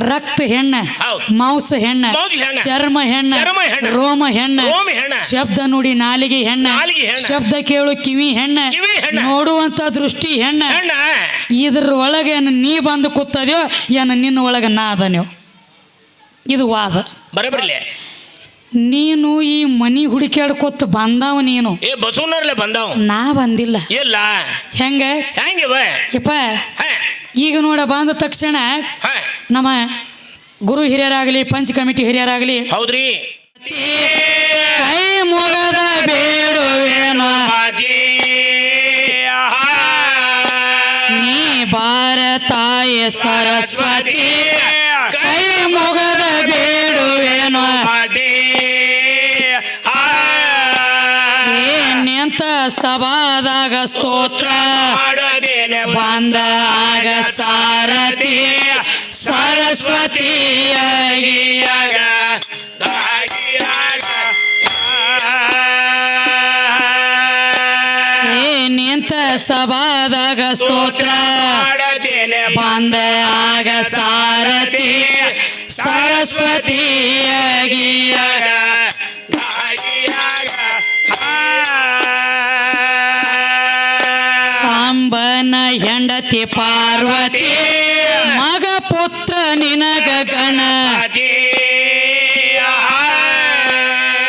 ರಕ್ತ ಹೆಣ್ಣ, ಮಾಂಸ ಹೆಣ್ಣ, ಚರ್ಮ ಹೆಣ್ಣ, ರೋಮ ಹೆಣ್ಣ, ಶಬ್ದ ನುಡಿ ನಾಲಿಗೆ ಹೆಣ್ಣ, ಶಬ್ದ ಕೇಳು ಕಿವಿ ಹೆಣ್ಣ, ನೋಡುವಂತ ದೃಷ್ಟಿ ಹೆಣ್ಣ. ಇದ್ರ ಒಳಗೆ ನೀ ಬಂದು ಕೂತದ್ಯೋ ಏನ ನಿನ್ನ ಒಳಗೆ ನಾ ಅದನ್ಯೋ? ಇದು ವಾದ ಬರಬರ್ಲಿ. ನೀನು ಈ ಮನಿ ಹುಡುಕ್ಯಾಡ್ಕೊತ ಬಂದಾವ, ನೀನು ಬಸವನರ್ಲೆ ಬಂದಾವ, ನಾ ಬಂದಿಲ್ಲ. ಇಲ್ಲ ಹೆಂಗ ಯಪ್ಪ ಈಗ ನೋಡ ಬಂದ ತಕ್ಷಣ ನಮ್ಮ ಗುರು ಹಿರಿಯರಾಗಲಿ ಪಂಚ ಕಮಿಟಿ ಹಿರಿಯರಾಗಲಿ ಹೌದ್ರಿ ಕೈ ಮುಗದ ಬೇಡುವೇನೋ ನೀ ಭಾರತಾಯ ಸರಸ್ವತಿ, ಕೈ ಮುಗದ ಬೇಡುವೇನೋ ನಿಂತ ಸಭಾದಾಗ ಸ್ತೋತ್ರ ಬಂದ ಆಗ ಸಾರಥಿ ಸರಸ್ವತಿಯಾಗಿಯಾಗ ನಿಂತ ಸಭಾದಾಗ ಸ್ತೋತ್ರ ಬಂದ ಆಗ ಸಾರಥಿ ಸರಸ್ವತಿಯಾಗಿಯಾಗ ಸಾಂಬನ ಹೆಂಡತಿ ಪಾರ್ವತಿ, ಮಗ ಪುತ್ರ ನಿನಗ ಗಣಪತಿ.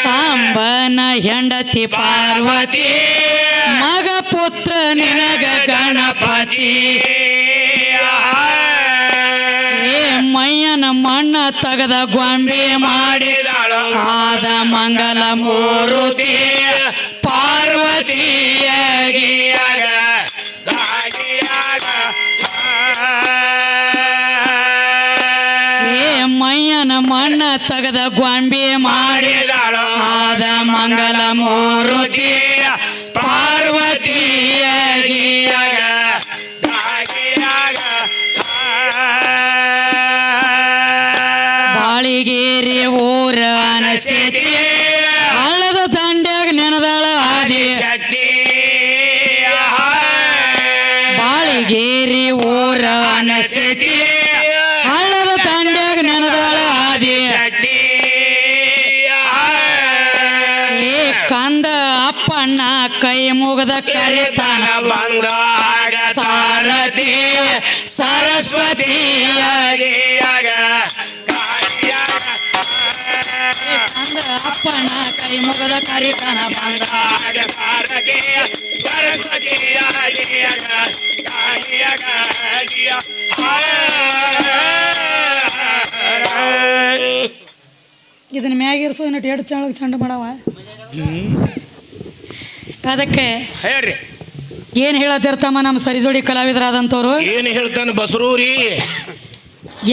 ಸಾಂಬನ ಹೆಂಡತಿ ಪಾರ್ವತಿ, ಮಗ ಪುತ್ರ ನಿನಗ ಗಣಪತಿ. ಮಯ್ಯನ ಮಣ್ಣ ತಗದ ಗೊಂಬೆ ಮಾಡಿದಳು ಆದ ಮಂಗಲ ಮೂರುತಿ ಪಾರ್ವತಿಯಾಗಿಯಾಗ ಮಯ್ಯನ ಮಣ್ಣ ತಗದ ಗೊಂಬೆ ಮಾಡಿದಳು ಆದ ಮಂಗಲ ಮೂರುತಿ ಪಾರ್ವತಿಯಾಗಿಯಾಗ ಬಾಳಿಗೇರಿ ಊರ ಅನಸತಿ ಹಳ್ಳದ ದಂಡ್ಯಾಗ ನೆನದಾಳ ಆದಿಶಕ್ತಿ. ಬಾಳಿಗೇರಿ ಊರ ಅನಸತಿ ಹಳ್ಳದ ದಂಡ್ಯಾಗ ನೆನದಾಳ ಆದಿಶಕ್ತಿ. ಕಂದ ಅಪ್ಪಣ್ಣ ಕೈ ಮುಗದ ಕರಿತಾನ ಬಂದ ಸಾರಥಿ ಸರಸ್ವತಿಯಾಗಿಯಾಗ ಕಂದ ಅಪ್ಪಣ್ಣ ಕೈ ಮುಗದ ಕರಿತಾನ ಬಂದ ಸಾರಥಿ ಸರಸ್ವತಿಯಾಗಿಯಾಗ. ಇದನ್ನ ಮ್ಯಾಗಿರ್ಸೋ ಇನ್ನಟ್ಟು ಎರಡು ಚಾಳಗೆ ಚಂಡ ಮಾಡವ. ಅದಕ್ಕೆ ಹೇಳ್ರಿ ಏನು ಹೇಳತ್ತಿರ್ತಮ್ಮ ನಮ್ಮ ಸರಿಜೋಡಿ ಕಲಾವಿದರಾದಂಥವ್ರು? ಏನು ಹೇಳ್ತಾನೆ ಬಸರೂರಿ?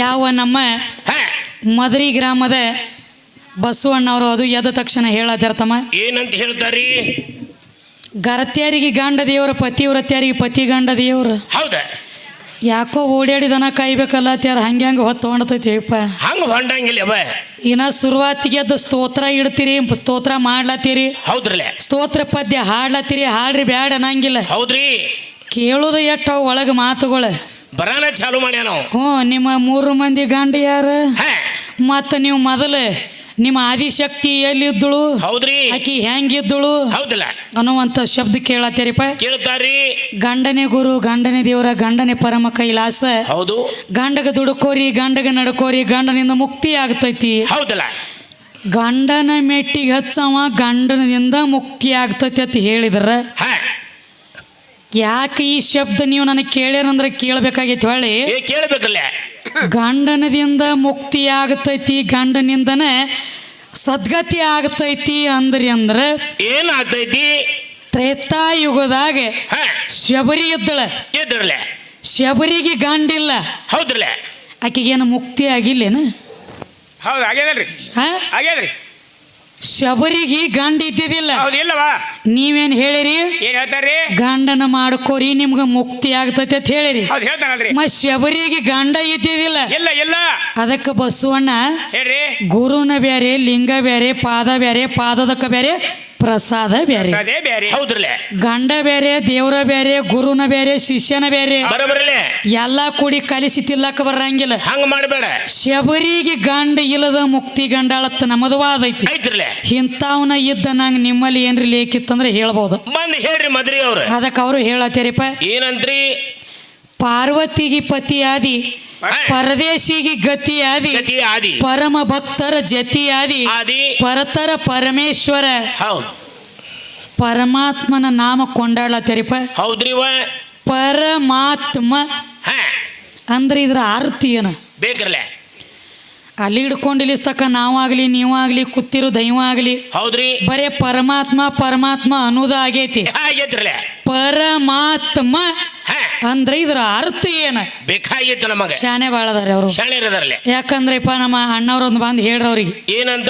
ಯಾವ ನಮ್ಮ ಮದರಿ ಗ್ರಾಮದ ಬಸವಣ್ಣವರು ಅದು ಎದ್ದ ತಕ್ಷಣ ಹೇಳತ್ತಿರ್ತಮ್ಮ ಏನಂತ ಹೇಳ್ತಾರಿ? ಗರತ್ಯಾರಿಗೆ ಗಂಡ ದೇವರು, ಪತಿವ್ರತ್ಯಾರಿಗೆ ಪತಿ ಗಂಡ ದೇವರು. ಹೌದಾ? ಯಾಕೋ ಓಡಾಡಿದನ ಕಾಯ್ಬೇಕಲ್ಲ ತ್ಯಾರ ಹಂಗೆ ಹೊತ್ತು ಹೊಂಡತೈತಿಪ್ಪ. ಹಂಗ ಹೊಂಡಂಗಿಲ್ಲ ಬ ಇನ್ನ ಶುರುವಾತಿಗೆ ಅದು ಸ್ತೋತ್ರ ಇಡ್ತೀರಿ, ಸ್ತೋತ್ರ ಮಾಡ್ಲತ್ತೀರಿ. ಹೌದ್ರಲ್ಲ? ಸ್ತೋತ್ರ ಪದ್ಯ ಹಾಡ್ಲತ್ತೀರಿ, ಹಾಡ್ರಿ ಬ್ಯಾಡ ಅನ್ನಂಗಿಲ್ಲ. ಹೌದ್ರಿ? ಕೇಳೋದು ಎಷ್ಟು ಒಳಗೆ ಮಾತುಗಳು ಬರಾನ ಚಾಲು ಮಾಡ್ಯ ನಾವು. ನಿಮ್ಮ 3 ಮಂದಿ ಗಂಡ ಯಾರು? ಮತ್ತ ನೀವು ಮೊದಲು ನಿಮ್ಮ ಆದಿಶಕ್ತಿ ಎಲ್ಲಿದ್ದಳು? ಹೌದ್ರಿ? ಆಕಿ ಹೆಂಗಿದ್ದಳು? ಹೌದಲ್ಲ ಅನ್ನುವಂತ ಶಬ್ದ ಕೇಳತ್ತೀರಿಪ್ಪ. ಕೇಳ್ತಾರಿ. ಗಂಡನೇ ಗುರು, ಗಂಡನೇ ದೇವರ, ಗಂಡನೇ ಪರಮ ಕೈಲಾಸ. ಹೌದು. ಗಂಡಗ ದುಡುಕೋರಿ, ಗಂಡಗ ನಡ್ಕೋರಿ, ಗಂಡನಿಂದ ಮುಕ್ತಿ ಆಗ್ತೈತಿ. ಹೌದಲ್ಲ? ಗಂಡನ ಮೆಟ್ಟಿಗೆ ಹಚ್ಚವ ಗಂಡನಿಂದ ಮುಕ್ತಿ ಆಗ್ತೈತಿ ಅಂತ ಹೇಳಿದ್ರ ಯಾಕೆ ಈ ಶಬ್ದ ನೀವು ನನಗೆ ಕೇಳ್ಯಾರಂದ್ರೆ ಕೇಳಬೇಕಾಗೈತಿ. ಹೊಳ್ಳಿ ಕೇಳಬೇಕಲ್ಲ. ಗಂಡನದಿಂದ ಮುಕ್ತಿ ಆಗ್ತೈತಿ, ಗಂಡನಿಂದನೇ ಸದ್ಗತಿ ಆಗ್ತೈತಿ ಅಂದ್ರಿ ಅಂದ್ರೆ ಏನಾಗ್ತೈತಿ? ತ್ರೇತಾಯುಗದಾಗ ಶಬರಿ ಇದ್ದಳ, ಶಬರಿಗೆ ಗಂಡಿಲ್ಲ. ಹೌದ್ರಲ್ಲ? ಆಕೆಗೇನು ಮುಕ್ತಿ ಆಗಿಲ್ಲೇನು? ಹೌದು ಆಗ್ಯದಲ್ರಿ. ಆಗ್ಯದ್ರಿ. ಶಬರಿಗೆ ಗಂಡ ಇದ್ದಿದ್ದಿಲ್ಲ. ಹೌದಿಲ್ಲವಾ? ನೀವೇನು ಹೇಳಿರಿ? ಏನ್ ಹೇಳ್ತಾರ್ರಿ? ಗಂಡನ ಮಾಡ್ಕೋರಿ ನಿಮ್ಗೆ ಮುಕ್ತಿ ಆಗ್ತೈತಿ ಅಂತ ಹೇಳಿರಿ. ಮತ್ ಶಬರಿಗೆ ಗಂಡ ಇದ್ದಿದ್ದಿಲ್ಲ. ಇಲ್ಲ ಇಲ್ಲ. ಅದಕ್ಕೆ ಬಸವಣ್ಣ ಹೇಳ್ರಿ, ಗುರುನ ಬೇರೆ, ಲಿಂಗ ಬೇರೆ, ಪಾದ ಬೇರೆ, ಪಾದದಕ್ಕ ಬೇರೆ, ಪ್ರಸಾದ ಬೇರೆ. ಅದೇ ಬೇರೆ. ಹೌದ್ರಲ್ಲೇ. ಗಂಡ ಬೇರೆ, ದೇವ್ರ ಬೇರೆ, ಗುರುನ ಬೇರೆ, ಶಿಷ್ಯನ ಬೇರೆ. ಬರಬರಲ್ಲೇ. ಎಲ್ಲಾ ಕೂಡಿ ಕಲಿಸಿ ತಿಲ್ಲಕ್ಕ ಬರಂಗಿಲ್ಲ. ಹಂಗ ಮಾಡಬೇಡ. ಶಬರಿಗೆ ಗಂಡ ಇಲ್ಲದ ಮುಕ್ತಿ ಗಂಡಾಳತ್ತ ನಮ್ಮದು ವಾದ ಐತಿ. ಐತ್ರಲ್ಲೇ. ಇಂಥವನ ಇದ್ದ ನಂಗೆ ನಿಮ್ಮಲ್ಲಿ ಏನ್ರಿ ಲೇಕಿತ್ತಂದ್ರೆ ಹೇಳ್ಬೋದು. ಬಂದ್ ಹೇಳ್ರಿ ಮದ್ರಿ ಅವ್ರ. ಅದಕ್ಕೆ ಅವರು ಹೇಳತ್ತೀರಿಪ್ಪ. ಏನಂತ್ರಿ? ಪಾರ್ವತಿಗೆ ಪತಿಯಾದಿ, ಪರದೇಶಿಗೆ ಗತಿಯಾದಿ, ಪರಮ ಭಕ್ತರ ಜತಿಯಾದಿ, ಪರತರ ಪರಮೇಶ್ವರ ಪರಮಾತ್ಮನ ನಾಮ ಕೊಂಡಾಡ್ಲತ್ತರಿಪ. ಹೌದ್ರಿವ. ಪರಮಾತ್ಮ ಅಂದ್ರೆ ಇದ್ರ ಅರ್ಥ ಏನು ಬೇಕ್ರಲ್ಲ? ಅಲ್ಲಿ ಹಿಡ್ಕೊಂಡಿಲಿಸ್ತಕ್ಕ ನಾವಾಗ್ಲಿ ನೀವಾಗ್ಲಿ ಕೂತಿರೋ ದೈವ ಆಗ್ಲಿ. ಹೌದ್ರಿ. ಬರೇ ಪರಮಾತ್ಮ ಪರಮಾತ್ಮ ಅನ್ನೋದ ಆಗೈತಿ. ಪರಮಾತ್ಮ ಅಂದ್ರೆ ಇದ್ರ ಅರ್ಥ ಏನ ಬೇಕಾಗಿತ್ತು ನಮಗ. ಶಾನೆ ಬಾಳ ಅದಾರ ಅವರು. ಯಾಕಂದ್ರಪ್ಪ ನಮ್ಮ ಅಣ್ಣವ್ರೊಂದು ಬಂದು ಹೇಳ್ರವ್ರಿಗೆ ಏನಂತ,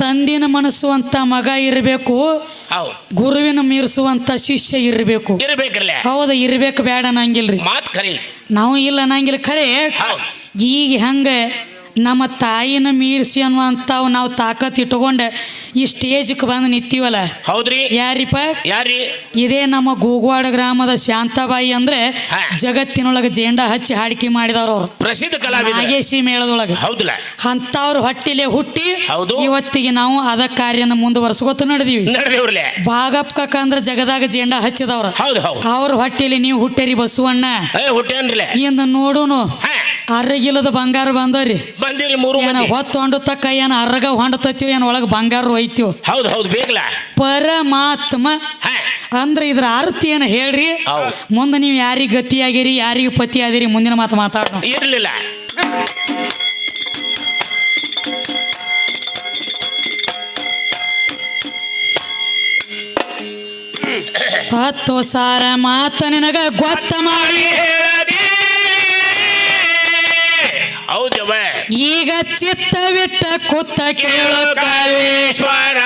ತಂದಿನ ಮನಸ್ಸು ಅಂತ ಮಗ ಇರಬೇಕು, ಗುರುವಿನ ಮೀರಿಸುವಂತ ಶಿಷ್ಯ ಇರಬೇಕು. ಹೌದ, ಇರ್ಬೇಕು ಬೇಡ ಅನ್ನಂಗಿಲ್ರಿ. ನಾವು ಇಲ್ಲ ಅನ್ನಂಗಿಲ್ಲ. ಖರೆ ಈಗ ಹಂಗ ನಮ್ಮ ತಾಯಿನ ಮೀರಿಸಿ ಅನ್ನುವಂಥವು ನಾವು ತಾಕತ್ ಇಟ್ಕೊಂಡೆ ಈ ಸ್ಟೇಜ್ಗೆ ಬಂದು ನಿಂತೀವಲ್ಲ. ಹೌದ್ರಿ. ಯಾರಿಪ್ಪ? ಇದೇ ನಮ್ಮ ಗೂಗವಾಡ ಗ್ರಾಮದ ಶಾಂತಾಬಾಯಿ ಅಂದ್ರೆ ಜಗತ್ತಿನೊಳಗೆ ಜೇಂಡಾ ಹಚ್ಚಿ ಹಾಡಿಕೆ ಮಾಡಿದವ್ರು ಅವರು. ಪ್ರಸಿದ್ಧ ಕಲಾವಿದ. ನಾಗೇಶಿ ಮೇಳದೊಳಗೆ. ಹೌದಲ್ಲ? ಅಂತವ್ರು ಹೊಟ್ಟಿಲೆ ಹುಟ್ಟಿ ಇವತ್ತಿಗೆ ನಾವು ಅದ ಕಾರ್ಯನ ಮುಂದುವರ್ಸ್ಕೊತ ನಡೆದೀವಿ. ಭಾಗಪ್ಪ ಕಕ್ಕ ಅಂದ್ರೆ ಜಗದಾಗ ಜೇಂಡಾ ಹಚ್ಚಿದವ್ರ. ಅವ್ರ ಹೊಟ್ಟಿಲಿ ನೀವು ಹುಟ್ಟೇರಿ ಬಸವಣ್ಣ ಇಂದ ನೋಡುನು ಅರ್ರಗಿಲ್ಲದ ಬಂಗಾರ ಬಂದವ್ರಿ. ಬಂದಿರಿ ಮೂರು ಹೊತ್ತು ಹೊಂಡತಕ್ಕ ಏನ ಅರ್ರಗ ಹೊಂಡತೀವಿ ಏನ್ ಒಳಗ ಬಂಗಾರ ಒಯ್ತೀವಿ. ಹೌದು ಹೌದು ಬೇಕಲ್ಲ. ಪರಮಾತ್ಮ ಅಂದ್ರೆ ಇದ್ರ ಅರ್ಥ ಏನ ಹೇಳ್ರಿ. ಮುಂದೆ ನೀವು ಯಾರಿಗೆ ಗತಿಯಾಗಿರಿ, ಯಾರಿಗೆ ಪತಿ ಆಗಿರಿ, ಮುಂದಿನ ಮಾತು ಮಾತಾಡೋಣ. ಇರ್ಲಿಲ್ಲ. ತತ್ವ ಸಾರ ಮಾತ ನಿನಗ ಗೊತ್ತ ಮಾಡಿ ಹೌದವ. ಈಗ ಚಿತ್ತವಿಟ್ಟ ಕುತ್ತ ಕೇಳು ಕಾವೇಶ್ವರ.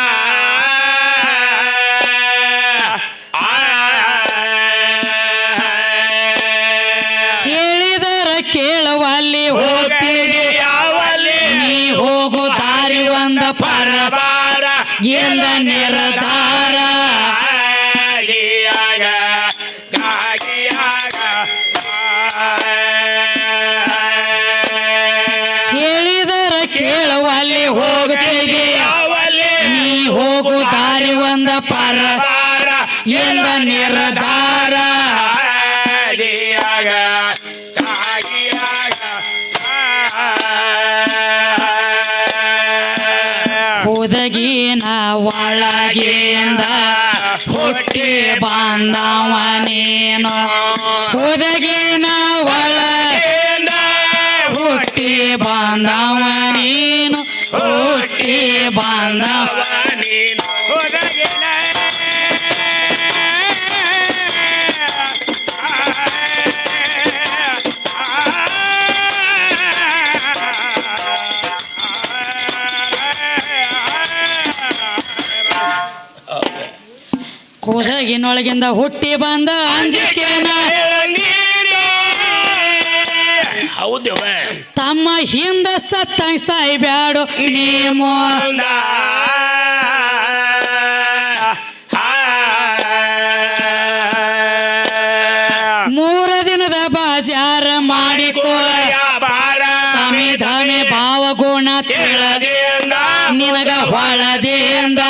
ಹೇಳಿದರ ಕೇಳುವಲ್ಲಿ ಹೋಗ್ತೀರಿ ಯಾವಲ್ಲಿ, ನೀ ಹೋಗು ದಾರಿ ಒಂದ ಪರಬಾರ ಎಂದ ನಿರ್ಧಾರ. ಹೇಳಿದರ ಕೇಳುವಲ್ಲಿ ಹೋಗ್ತೀವಿ ಯಾವಲ್ಲಿ, ನೀ ಹೋಗು ದಾರಿ ಒಂದ ಪರಬಾರ ಎಂದ ನಿರ್ಧಾರ. ಹುದಗಿನ ಒಳಗಿಂದ ಹುಟ್ಟಿ ಬಾಂಧವನೇನು, ಹುದಗಿನ ಒಳಗಿಂದ ಹುಟ್ಟಿ ಬಾಂಧವನೇನು, ಹುಟ್ಟಿ ಬಾಂಧವನೇನು. ಕೊಡಗಿನೊಳಗಿಂದ ಹುಟ್ಟಿ ಬಂದ ಅಂಜಿಕೆನ ಹೌದವ. ತಮ್ಮ ಹಿಂದ ಸತ್ತ ಸಾಯ್ಬ್ಯಾಡು ನೀ ಮುಂದ. ಮೂರ ದಿನದ ಬಾಜಾರ ಮಾಡಿಕೋ ಸಮಿಧಾನೆ ಭಾವಗುಣ ತಿಳದಿಂದ ನಿನಗ ಹೊಳದಿಂದ.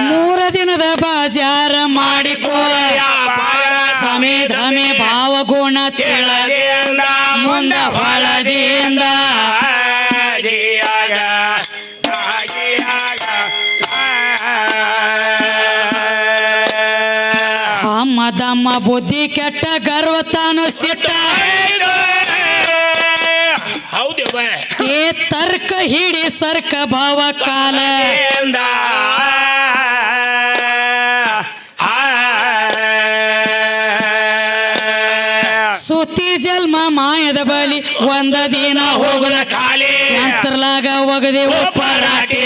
ಮೂರ ದಿನದ ಬಾಜಾರ ಮಾಡಿಕೋ ಸಮಿಧಾನೆ ಭಾವಗುಣ ತಿಳದಿಂದ ಮುಂದ ಹೊಳದಿಂದ. ಅಮ್ಮದಮ್ಮ ಬುದ್ಧಿ ಕೆಟ್ಟ ಗರ್ವ ತಾನು ಸಿಟ್ಟ. ಹೌದವ. ಏ ತರ್ಕ ಹಿಡಿ ಸರ್ಕ ಭಾವ ಕಾಲ. ಸುತ್ತಿ ಜನ್ಮ ಮಾಯದ ಬಲಿ ಒಂದ ದಿನ ಹೋಗದ ಖಾಲಿ. ಅಂತರ್ಲಾಗ ಒಗದೇವು ಪರಾಟಿ.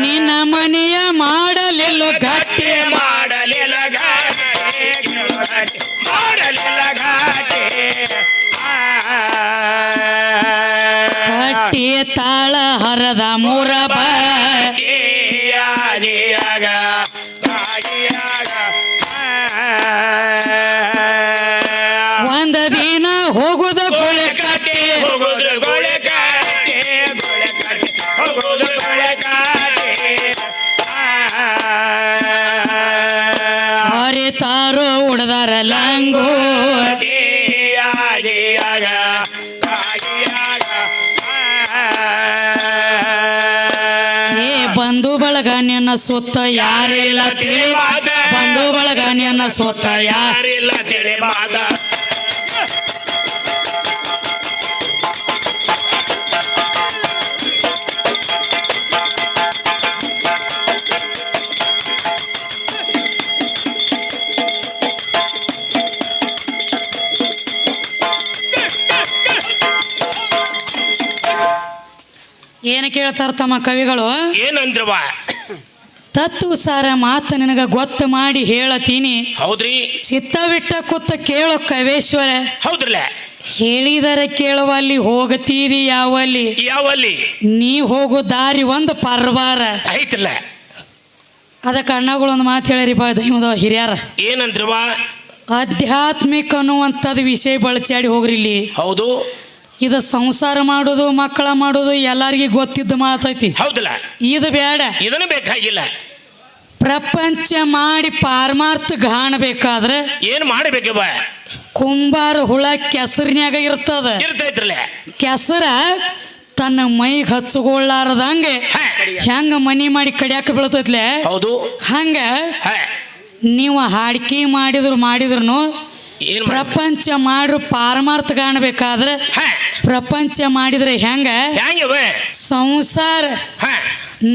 ನಿನ್ನ ಕಟ್ಟಿ ತಾಳ ಹರದ ಮೂರ ಒಂದ ದಿನ ಹೋಗುದ ಗೋಳೆ ಕಟ್ಟಿ ಹರಿತಾರೋ ಉಡದಾರ ಲಂಗೋ ಬಂಧು ಬಳಗ ನಿನ್ನ ಸುತ್ತ ಯಾರಿಲ್ಲ ತಿಳಿ ಬಂಧು ಬಳಗ ನಿನ್ನ ಸುತ್ತ ಯಾರಿಲ್ಲ ತಿಳಿ ಮಾತ ಏನು ಕೇಳ್ತಾರ ತಮ್ಮ ಕವಿಗಳು ಏನಂದ್ರವ ತತ್ವ ಸಾರ ಮಾತು ನಿನಗ ಗೊತ್ತು ಮಾಡಿ ಹೇಳತೀನಿ ಹೌದ್ರಿ ಚಿತ್ತವಿಟ್ಟ ಕೂತ ಕೇಳೋ ಕವೇಶ್ವರ ಹೌದ್ರಲ್ಲ ಹೇಳಿದರೆ ಕೇಳುವಲ್ಲಿ ಹೋಗತೀರಿ ಯಾವಲ್ಲಿ ಯಾವಲ್ಲಿ ನೀ ಹೋಗೋ ದಾರಿ ಒಂದು ಪರ್ವಾರ ಐತಲ್ಲ ಅದಕ್ಕೆ ಅಣ್ಣಗಳೊಂದು ಮಾತು ಹೇಳಿರಿಪ್ಪ ದೈವದ ಹಿರಿಯರ ಏನಂದ್ರವ ಆಧ್ಯಾತ್ಮಿಕ ಅನ್ನುವಂಥದ್ದು ವಿಷಯ ಬಳಚಾಡಿ ಹೋಗ್ರಿ ಇಲ್ಲಿ ಹೌದು ಇದು ಸಂಸಾರ ಮಾಡೋದು ಮಕ್ಕಳ ಮಾಡೋದು ಎಲ್ಲರಿಗೂ ಗೊತ್ತಿದ್ದ ಮಾತೈತಿ ಹೌದಲ್ಲ ಇದು ಬೇಡ ಇದನ್ನು ಬೇಕಾಗಿಲ್ಲ ಪ್ರಪಂಚ ಮಾಡಿ ಪಾರಮಾರ್ಥ ಕಾಣಬೇಕಾದ್ರೆ ಏನು ಮಾಡಬೇಕವ ಕುಂಬಾರ ಹುಳ ಕೆಸರಿನ್ಯಾಗ ಇರ್ತದ ಇರ್ತೈತ್ರಲ್ಲ ಕೆಸರ ತನ್ನ ಮೈಗೆ ಹಚ್ಚುಗೊಳ್ಳಾರದಂಗೆ ಹೆಂಗ ಮನಿ ಮಾಡಿ ಕಡಿಯಾಕ ಬೀಳ್ತೈತ್ಲೆ ಹೌದು ಹಂಗ ನೀವು ಹಾಡಿಕೆ ಮಾಡಿದ್ರು ಪ್ರಪಂಚ ಮಾಡ್ರು ಪಾರಮಾರ್ಥ ಕಾಣಬೇಕಾದ್ರೆ ಪ್ರಪಂಚ ಮಾಡಿದ್ರೆ ಹೆಂಗ ಸಂಸಾರ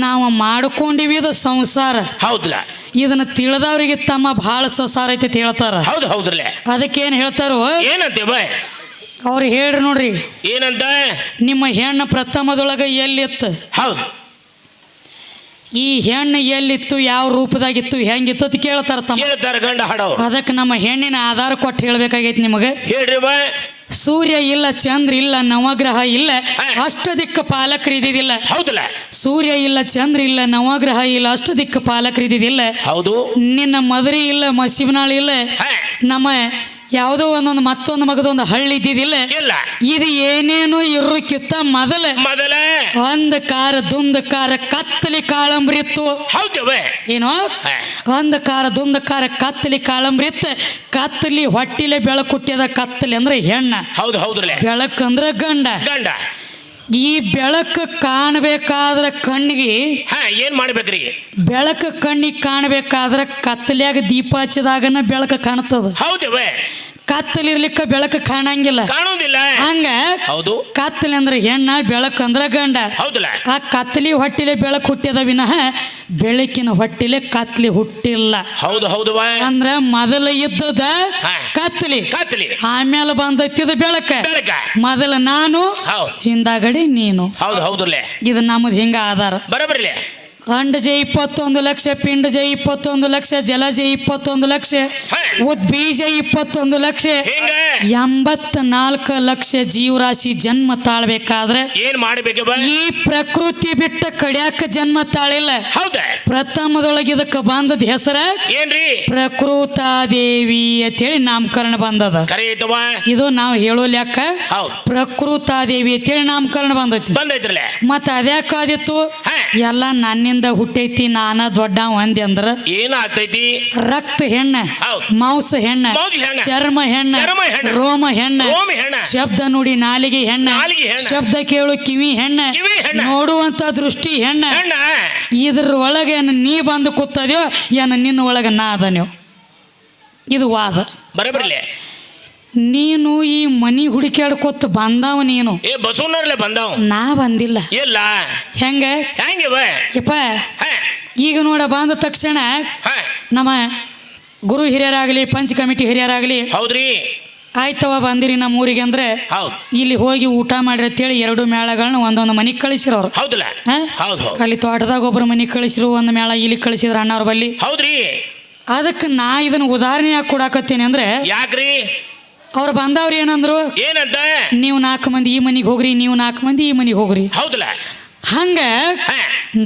ನಾವು ಮಾಡ್ಕೊಂಡಿವಿದ ಸಂಸಾರ ಹೌದಲ್ಲ ಇದನ್ನ ತಿಳಿದವರಿಗೆ ತಮ್ಮ ಬಹಳ ಸಸಾರ ಐತಿ ಹೇಳ್ತಾರ ಹೌದು ಹೌದ್ರಲ್ಲ ಅದಕ್ಕೇನು ಹೇಳ್ತಾರೋ ಏನಂತೇವ ಅವ್ರು ಹೇಳ್ರಿ ನೋಡ್ರಿ ಏನಂತ ನಿಮ್ಮ ಹೆಣ್ಣು ಪ್ರಥಮದೊಳಗ ಎಲ್ಲಿತ್ತು ಹೌದು ಈ ಹೆಣ್ಣು ಎಲ್ಲಿತ್ತು ಯಾವ ರೂಪದಾಗಿತ್ತು ಹೆಂಗಿತ್ತು ಅಂತ ಕೇಳ್ತಾರ ಕೇಳ್ತಾರ ಗಂಡ ಹಾಡೋ ಅದಕ್ಕೆ ನಮ್ಮ ಹೆಣ್ಣಿನ ಆಧಾರ ಕೊಟ್ಟು ಹೇಳ್ಬೇಕಾಗೈತಿ ನಿಮಗೆ ಹೇಳ್ರಿ ಸೂರ್ಯ ಇಲ್ಲ ಚಂದ್ರ ಇಲ್ಲ ನವಗ್ರಹ ಇಲ್ಲ ಅಷ್ಟದಿಕ್ಕ ಪಾಲಕರು ಇದ್ದಿದ್ದಿಲ್ಲ ಹೌದಲ್ಲ ಸೂರ್ಯ ಇಲ್ಲ ಚಂದ್ರ ಇಲ್ಲ ನವಗ್ರಹ ಇಲ್ಲ ಅಷ್ಟದಿಕ್ಕ ಪಾಲಕರು ಇದ್ದಿದ್ದಿಲ್ಲ ಹೌದು ನಿನ್ನ ಮದರಿ ಇಲ್ಲ ಮಸೀಬನಾಳ ಇಲ್ಲ ನಮ್ಮ ಯಾವುದೋ ಒಂದೊಂದು ಮತ್ತೊಂದು ಮಗದೊಂದು ಹಳ್ಳಿ ಇದ್ದಿದ್ದಿಲ್ಲ ಇದು ಏನೇನು ಇರೋಕ್ಕಿಂತ ಮೊದಲ ಅಂಧಕಾರ ದುಂಧಕಾರ ಕತ್ತಲಿ ಕಾಳಂಬ್ರಿ ಇತ್ತು ಏನೋ ಅಂಧಕಾರ ದುಂಧಕಾರ ಕತ್ತಲಿ ಕಾಳಂಬ್ರಿ ಇತ್ತು ಕತ್ತಲಿ ಹೊಟ್ಟಿಲೆ ಬೆಳಕುಟ್ಟ್ಯದ ಕತ್ತಲಿ ಅಂದ್ರೆ ಹೆಣ್ಣ ಹೌದು ಹೌದ್ರಲ್ಲ ಬೆಳಕಂದ್ರ ಗಂಡ ಗಂಡ ಈ ಬೆಳಕು ಕಾಣಬೇಕಾದ್ರ ಕಣ್ಣಿಗೆ ಏನ್ ಮಾಡ್ಬೇಕ್ರಿ ಬೆಳಕು ಕಣ್ಣಿಗೆ ಕಾಣಬೇಕಾದ್ರ ಕತ್ತಲ್ಯಾಗ ದೀಪ ಹಚ್ಚದಾಗನ ಬೆಳಕು ಕಾಣ್ತದ ಹೌದವೇ ಕತ್ತಲಿರ್ಲಿಕ್ಕ ಬೆಳಕು ಕಾಣಂಗಿಲ್ಲ ಕಾಣೋದಿಲ್ಲ ಹಂಗ ಹೌದು ಕತ್ತಲಿ ಅಂದ್ರೆ ಹೆಣ್ಣ ಬೆಳಕು ಅಂದ್ರ ಗಂಡ ಹೌದಲ್ಲ ಆ ಕತ್ತಲಿ ಹೊಟ್ಟಿಲೆ ಬೆಳಕು ಹುಟ್ಟ್ಯದ ವಿನಃ ಬೆಳಕಿನ ಹೊಟ್ಟಿಲೆ ಕತ್ಲಿ ಹುಟ್ಟಿಲ್ಲ ಹೌದು ಹೌದು ಅಂದ್ರ ಮೊದಲ ಇದ್ದದ ಕತ್ತಲಿ ಕತ್ತಲಿ ಆಮೇಲೆ ಬಂದತ್ತಿದ ಬೆಳಕ ಮೊದಲ ನಾನು ಹಿಂದಾಗಡಿ ನೀನು ಹೌದು ಹೌದಲ್ಲ ಇದು ನಮ್ಮದು ಹಿಂಗ ಆಧಾರ ಬರಬರ್ಲಿ ಅಂಡಜ 21 ಲಕ್ಷ ಪಿಂಡಜ 21 ಲಕ್ಷ ಜಲಜ 21 ಲಕ್ಷ ಉದ್ಬೀಜ 21 ಲಕ್ಷ 84 ಲಕ್ಷ ಜೀವರಾಶಿ ಜನ್ಮ ತಾಳ್ಬೇಕಾದ್ರೆ ಏನ್ ಮಾಡ್ಬೇಕು ಈ ಪ್ರಕೃತಿ ಬಿಟ್ಟ ಕಡ್ಯಾಕ ಜನ್ಮ ತಾಳಿಲ್ಲ ಹೌದ ಪ್ರಥಮದೊಳಗೆ ಇದಕ್ಕೆ ಬಂದದ ಹೆಸರ ಏನ್ರಿ ಪ್ರಕೃತಾದೇವಿ ಅಂತೇಳಿ ನಾಮಕರಣ ಬಂದದ ಇದು ನಾವು ಹೇಳೋ ಲೆಕ್ಕ ಪ್ರಕೃತಾದೇವಿ ಅಂತೇಳಿ ನಾಮಕರಣ ಬಂದೈತಿ ಮತ್ತ ಅದ್ಯಾಕಾದಿತ್ತು ಎಲ್ಲ ನನ್ನಿಂದ ಹುಟ್ಟೈತಿ ನಾನ ದೊಡ್ಡ ಒಂದಿ ಅಂದ್ರ ಏನಾಗ್ತೈತಿ ರಕ್ತ ಹೆಣ್ಣ ಮಾಂಸ ಹೆಣ್ಣ ಚರ್ಮ ಹೆಣ್ಣ ರೋಮ ಹೆಣ್ಣ ಶಬ್ದ ನುಡಿ ನಾಲಿಗೆ ಹೆಣ್ಣ ಶಬ್ದ ಕೇಳು ಕಿವಿ ಹೆಣ್ಣ ನೋಡುವಂತ ದೃಷ್ಟಿ ಹೆಣ್ಣ ಇದ್ರ ಒಳಗೆ ನೀ ಬಂದು ಕೂತದ್ಯೋ ಏನ ನಿನ್ನ ಒಳಗ ನಾ ಅದನ್ಯೋ ಇದು ವಾದ ಬರಬರ್ಲೆ ನೀನು ಈ ಮನಿ ಹುಡುಕ್ಯಾಡ್ಕೊತ ಬಂದಾವ ನೀನು ಬಸವನರ್ಲೆ ಬಂದಾವ ನಾ ಬಂದಿಲ್ಲ ಇಲ್ಲ ಹೆಂಗ ಯಪ್ಪ ಈಗ ನೋಡ ಬಂದ ತಕ್ಷಣ ನಮ್ಮ ಗುರು ಹಿರಿಯರಾಗಲಿ ಪಂಚ ಕಮಿಟಿ ಹಿರಿಯರಾಗಲಿ ಹೌದ್ರಿ ಆಯ್ತವ ಬಂದಿರಿ ನಮ್ಮ ಊರಿಗೆ ಅಂದ್ರೆ ಇಲ್ಲಿ ಹೋಗಿ ಊಟ ಮಾಡ್ರಿ ಅಂತೇಳಿ 2 ಮೇಳಗಳನ್ನ ಒಂದೊಂದು ಮನಿಗೆ ಕಳಿಸಿರೋರು ಹೌದಲ್ಲ ಅಲ್ಲಿ ತೋಟದಾಗ ಒಬ್ಬರು ಮನಿಗೆ ಕಳಿಸಿರು ಒಂದು ಮೇಳ ಇಲ್ಲಿ ಕಳಿಸಿದ್ರು ಅಣ್ಣವ್ರ ಬಲ್ಲಿ ಹೌದ್ರಿ ಅದಕ್ಕೆ ನಾ ಇದನ್ನ ಉದಾಹರಣೆ ಯಾಕೆ ಕೊಡಾಕತ್ತೀನಿ ಅಂದ್ರೆ ಯಾಕ್ರಿ ಅವ್ರು ಬಂದವ್ರು ಏನಂದ್ರು, ಏನಂತ? ನೀವು 4 ಮಂದಿ ಈ ಮನಿಗೆ ಹೋಗ್ರಿ, ನೀವು 4 ಮಂದಿ ಈ ಮನಿಗೆ ಹೋಗ್ರಿ. ಹೌದಲ್ಲ? ಹಂಗ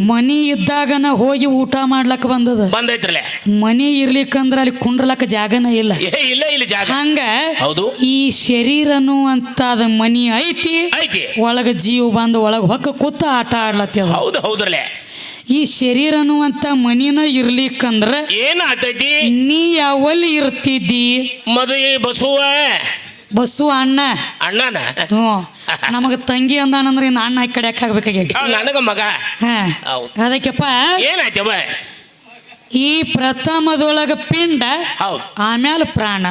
ಮನಿ ಇದ್ದಾಗನ ಹೋಗಿ ಊಟ ಮಾಡ್ಲಕ್ಕ ಬಂದೈತ್ರಲ್ಲ. ಮನಿ ಇರ್ಲಿಕ್ಕಂದ್ರ ಅಲ್ಲಿ ಕುಂಡ್ರಲಕ್ಕ ಜಾಗನ ಇಲ್ಲ. ಇಲ್ಲ ಇಲ್ಲ ಜಾಗ. ಹಂಗ ಹೌದು, ಈ ಶರೀರನು ಅಂತ ಅದ ಮನಿ ಐತಿ, ಒಳಗ ಜೀವ ಬಂದು ಒಳಗ ಹೊಕ್ಕ ಕೂತ ಆಟ ಆಡ್ಲತ್ತ. ಹೌದು ಹೌದ್ರಲ್ಲ. ಈ ಶರೀರನು ಅಂತ ಮನಿನ ಇರ್ಲಿಕ್ಕಂದ್ರ ಏನಾಗ್ತೈತಿ? ನೀ ಯಾವಲ್ಲಿ ಇರ್ತಿದ್ದಿ? ಮದುವೆ ಬಸ್ಸು ಅಣ್ಣ ಅಣ್ಣನ ನಮಗ ತಂಗಿ ಅಂದಾನಂದ್ರ ಇನ್ನು ಅಣ್ಣ ಈ ಕಡೆ ಹಾಕ್ಬೇಕಾಗಿ ನನಗ ಮಗ. ಅದಕ್ಕೆಪ್ಪ ಏನಾಯ್ತವ? ಈ ಪ್ರಥಮದೊಳಗ ಪಿಂಡ, ಆಮ್ಯಾಲ ಪ್ರಾಣ.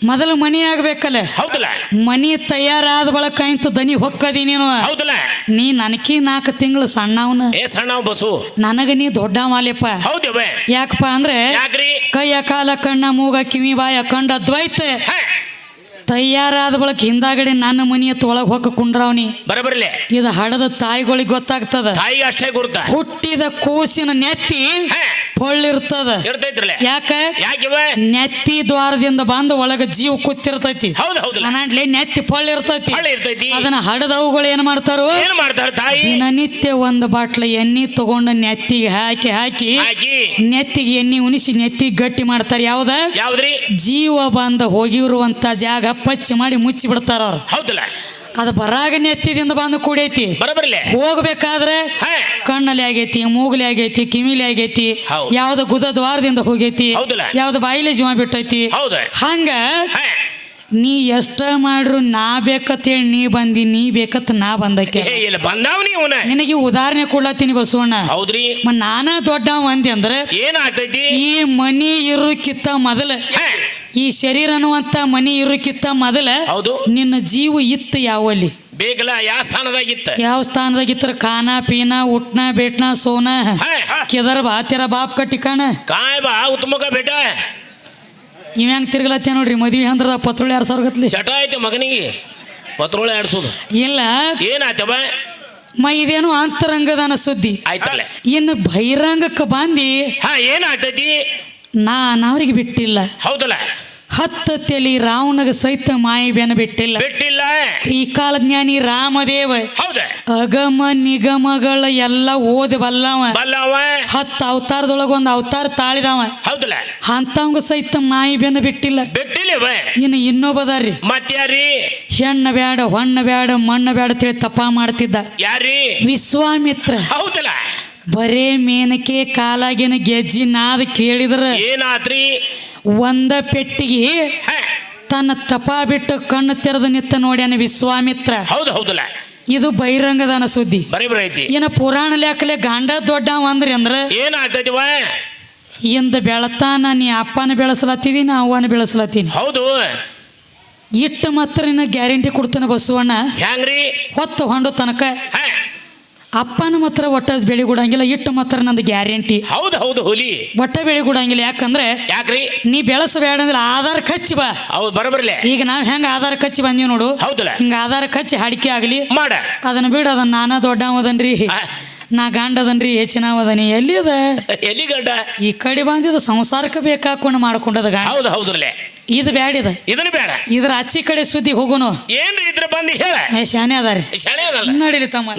ಮೊದಲು ಮನಿ ಆಗ್ಬೇಕಲ್ಲ. ಹೌದಲ್ಲ? ಮನಿ ತಯಾರಾದ ಬಳಕ ಇಂತ ದನಿ ಹೊಕ್ಕದಿ ನೀನು. ಹೌದಲ್ಲ? ನೀ ನನಕಿ 4 ತಿಂಗಳು ಸಣ್ಣವನ. ಸಣ್ಣವ ಬಸ್ಸು, ನನಗ ನೀ ದೊಡ್ಡ ಮಾಲೆಪ್ಪ. ಹೌದವ? ಯಾಕಪ್ಪ ಅಂದ್ರೆ ಕೈಯ ಕಾಲ ಕಣ್ಣ ಮೂಗ ಕಿವಿ ಬಾಯ ಕಂಡ ದ್ವೈತ ತಯಾರಾದ ಬಳಕ ಹಿಂದಾಗಡೆ ನನ್ನ ಮನಿ ಒಳಗೆ ಹೊಕ್ಕ ಕುಂಡ್ರವನಿ. ಬರಬರ್ಲೆ ಇದು ಹಡದ ತಾಯಿಗಳಿಗೆ ಗೊತ್ತಾಗ್ತದ. ತಾಯಿಗೆ ಅಷ್ಟೇ ಗುರುತ. ಹುಟ್ಟಿದ ಕೂಸಿನ ನೆತ್ತಿ ಪೊಳ್ಳಿರ್ತದ. ಯಾಕ? ನೆತ್ತಿ ದ್ವಾರದಿಂದ ಬಂದು ಒಳಗ ಜೀವ ಕೂತಿರ್ತೈತಿ. ಅನಾಡ್ಲಿ ನೆತ್ತಿ ಪೊಳ್ಳಿರ್ತೈತಿ. ಅದನ್ನ ಹಡದವುಗಳು ಏನ್ ಮಾಡ್ತಾರೋ, ದಿನನಿತ್ಯ ಒಂದು ಬಾಟ್ಲ ಎಣ್ಣೆ ತಗೊಂಡ ನೆತ್ತಿಗೆ ಹಾಕಿ ನೆತ್ತಿಗೆ ಎಣ್ಣೆ ಉಣಿಸಿ ನೆತ್ತಿಗೆ ಗಟ್ಟಿ ಮಾಡ್ತಾರೆ. ಯಾವ್ದ್ರಿ? ಜೀವ ಬಂದ ಹೋಗಿರುವಂತ ಜಾಗ ಪಚ್ಚಿ ಮಾಡಿ ಮುಚ್ಚಿ ಬಿಡ್ತಾರ ಅವ್ರು. ಹೌದಲ್ಲ? ಅದು ಬರಾಗ ನೆತ್ತಿದಿಂದ ಬಂದು ಕೂಡೈತಿ. ಹೋಗ್ಬೇಕಾದ್ರೆ ಕಣ್ಣಲ್ಲಿ ಆಗೈತಿ, ಮೂಗಲಿ ಆಗೈತಿ, ಕಿವಿಲಿ ಆಗೈತಿ, ಯಾವ್ದು ಗುದ ದ್ವಾರದಿಂದ ಹೋಗೈತಿ, ಯಾವ್ದು ಬಾಯಿಲೆ ಜೀವ ಬಿಟ್ಟೈತಿ. ಹಂಗ ನೀ ಎಷ್ಟ ಮಾಡ್ರು ನಾ ಬೇಕತ್ತೇಳಿ ನೀ ಬಂದಿ, ನೀ ಬೇಕತ್ ನಾ ಬಂದಕ್ಕೆ ನಿನಗೆ ಉದಾಹರಣೆ ಕೊಡ್ಲತ್ತೀನಿ ಬಸವಣ್ಣ. ಹೌದ್ರಿ? ನಾನ ದೊಡ್ಡವ ಅಂದಿ ಅಂದ್ರೆ ಏನಾಗ್ತೈತಿ? ಈ ಮನಿ ಇರೋಕ್ಕಿಂತ ಮೊದಲ, ಈ ಶರೀರ ಅನ್ನುವಂತ ಮನಿ ಇರೋಕ್ಕಿಂತ ಮೊದಲ ನಿನ್ನ ಜೀವ ಇತ್ತು ಯಾವಲ್ಲಿ? ಬೇಕಲ್ಲ? ಯಾವ ಸ್ಥಾನದಾಗಿತ್ರ? ಖಾನ ಪೀನಾ ಉಟ್ನ ಬೇಟ್ನ ಸೋನ ಕೆದರ ಬಾ ತೆರ ಬಾಪ್ ಕಟ್ಟಿಕಾಣ ಕಾಯ್ ಬಾ ಉತ್ತಮಕ ಬೇಟ. ಇವ ಹೆಂಗ್ ತಿರ್ಗಲತ್ತ ನೋಡ್ರಿ, ಮದ್ವಿ ಅಂದ್ರ ಪತ್ರೋಳಿ 2,000 ಗತ್ಲಿ ಚಟ ಐತೆ ಮಗನಿಗೆ. ಪತ್ರೋಳಿ ಆಡ್ಸೋದು ಇಲ್ಲ. ಏನಾಯ್ತವ? ಇದೇನು ಅಂತರಂಗದಾನ ಸುದ್ದಿ ಆಯ್ತಲ್ಲ. ಇನ್ನು ಬಹಿರಂಗಕ್ಕೆ ಬಂದಿ ಏನಾಗ್ತೈತಿ? ಅವ್ರಿಗೆ ಬಿಟ್ಟಿಲ್ಲ. ಹೌದಲ್ಲ? 10 ತಲಿ ರಾವಣಗ ಸಹಿತ ಮಾಯಿ ಬೆನ ಬಿಟ್ಟಿಲ್ಲ. ತ್ರಿಕಾಲ ಜ್ಞಾನಿ ರಾಮದೇವ ಅಗಮ ನಿಗಮಗಳ ಎಲ್ಲ ಓದಿ ಬಲ್ಲವ. 10 ಅವತಾರದೊಳಗ ಒಂದು ಅವತಾರ ತಾಳಿದವ. ಹೌದಲ್ಲ? ಅಂತವಂಗ ಸಹಿತ ಮಾಯಿ ಬೆನ ಬಿಟ್ಟಿಲ್ಲ. ಇನ್ನು ಇನ್ನೊಬ್ಬದಾರ್ರಿ, ಮತ್ಯಾರಿ? ಹೆಣ್ಣ ಬ್ಯಾಡ ಹೊಣ್ಣ ಬ್ಯಾಡ ಮಣ್ಣ ಬ್ಯಾಡ ತಿಳಿ ತಪ್ಪ ಮಾಡ್ತಿದ್ದ. ಯಾರಿ? ವಿಶ್ವಾಮಿತ್ರ. ಹೌದಲ್ಲ? ಬರೇ ಮೇನಕೆ ಕಾಲಾಗಿನ ಗೆಜ್ಜಿ ನಾದ ಕೇಳಿದ್ರ ಏನಾತ್ರಿ? ಒಂದ ಪೆಟ್ಟಿಗೆ ತನ್ನ ತಪ ಬಿಟ್ಟು ಕಣ್ಣು ತೆರೆದು ನಿತ್ತ ನೋಡ್ಯಾನ ವಿಶ್ವಾಮಿತ್ರ. ಹೌದಲ್ಲ? ಇದು ಬಹಿರಂಗದಾನ ಸುದ್ದಿ. ಏನ ಪುರಾಣ ಲೆಕ್ಕಲೆ ಗಂಡ ದೊಡ್ಡವ ಅಂದ್ರಿ ಅಂದ್ರ ಏನಾಗ್ತೈತಿ? ಇಂದ ಬೆಳತಾನ ನೀ ಅಪ್ಪನ ಬೆಳೆಸ್ಲತ್ತೀವಿ, ನಾ ಅವ್ವನ ಬೆಳೆಸ್ಲತ್ತೀನಿ. ಹೌದು. ಇಟ್ಟು ಮಾತ್ರ ಗ್ಯಾರಂಟಿ ಕೊಡ್ತಾನ ಬಸವಣ್ಣ. ಹೆಂಗ್ರಿ? ಹೊತ್ತು ಹೊಂಡು ತನಕ ಅಪ್ಪನ ಮಾತ್ರ ಒಟ್ಟ ಬೆಳಿ ಕೊಡಂಗಿಲ್ಲ, ಇಟ್ಟು ಮಾತ್ರ ನಂದು ಗ್ಯಾರಂಟಿ. ಹೌದು ಹುಲಿ ಒಟ್ಟ ಬೆಳಿ ಕೊಡಂಗಿಲ್ಲ. ಯಾಕಂದ್ರೆ ನೀ ಬೆಳೆಸಬೇಡ ಅಂದ್ರೆ ಆಧಾರ ಕಚ್ಚಿ ಬಾ. ಹೌದು ಬರಬರ್ಲೆ. ಈಗ ನಾವ್ ಹೆಂಗ ಆಧಾರ ಕಚ್ಚಿ ಬಂದೀವಿ ನೋಡು. ಹೌದಲ್ಲ? ಹಿಂಗ ಆಧಾರ ಕಚ್ಚಿ ಹಾಡಿಕೆ ಆಗ್ಲಿ ಮಾಡ. ಅದನ್ನ ಬಿಡ, ಅದನ್ನ ನಾನಾ ದೊಡ್ಡವದನ್ರಿ, ನಾ ಗಂಡದನ್ರಿ ಹೆಚ್ಚಿನವದನಿ. ಎಲ್ಲಿ ಅದ? ಎಲ್ಲಿ ಗಂಡ? ಈ ಕಡೆ ಬಂದಿದ ಸಂಸಾರಕ್ಕೆ ಬೇಕಾಕೊಂಡು ಮಾಡ್ಕೊಂಡದ ಗಂಡ. ಹೌದ್ರಲ್ಲೇ? ಇದು ಬ್ಯಾಡಿದ, ಇದನ್ನ ಬೇಡ. ಇದ್ರ ಅಚ್ಚಿ ಕಡೆ ಸುದ್ದಿ ಹೋಗೋನು. ಏನ್ರಿ ಇದ್ರ ಬಂದು ಹೇಳ. ಶಾನೆ ಅದಾರಿ, ನಡೀಲಿ ತಮ್ಮ.